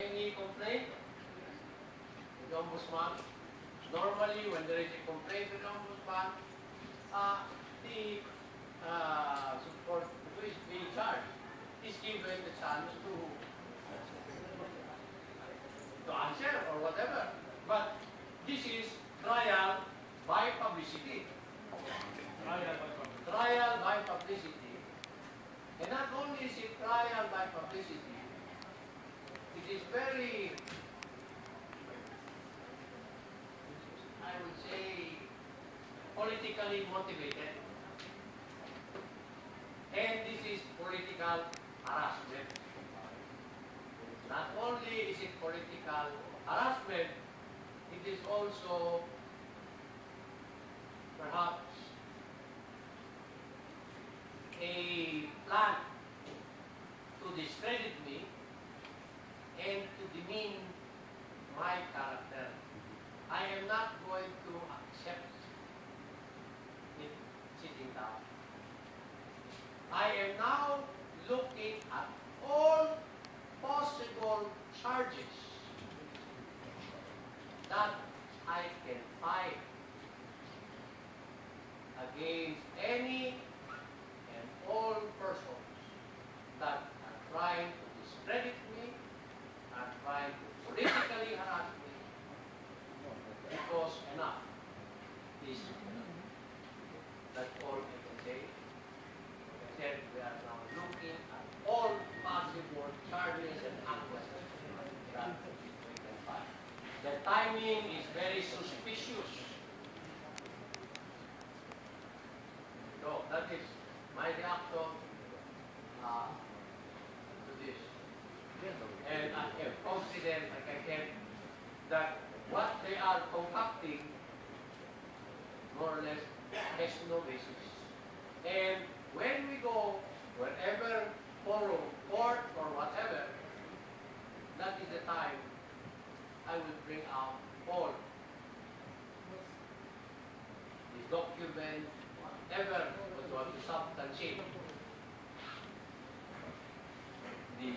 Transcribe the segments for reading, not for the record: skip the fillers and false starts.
Any complaint with the ombudsman? Normally, when there is a complaint with the ombudsman, the support who is being charged is given the chance to answer or whatever. But this is trial by publicity. Trial by publicity. And not only is it trial by publicity, it is very, I would say, politically motivated. And this is political harassment. Not only is it political harassment, it is also perhaps a plan to discredit me and to demean my character. I am not going to accept it sitting down. I am now looking at all possible charges that I can file against any and all persons that are trying to discredit me, are trying to politically harass me, because enough is enough. That's all I can say. Except we are now looking at all possible charges and accusations that we can file. The timing is very suspicious. So that is my reaction to this. And I am confident, like I said, that what they are concocting more or less has no basis. And when we go wherever forum, court or whatever, that is the time I will bring out all these documents, whatever was going to substantiate the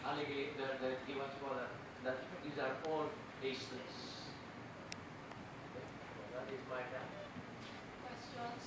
alligator, that these are all baseless. That is my question. Questions?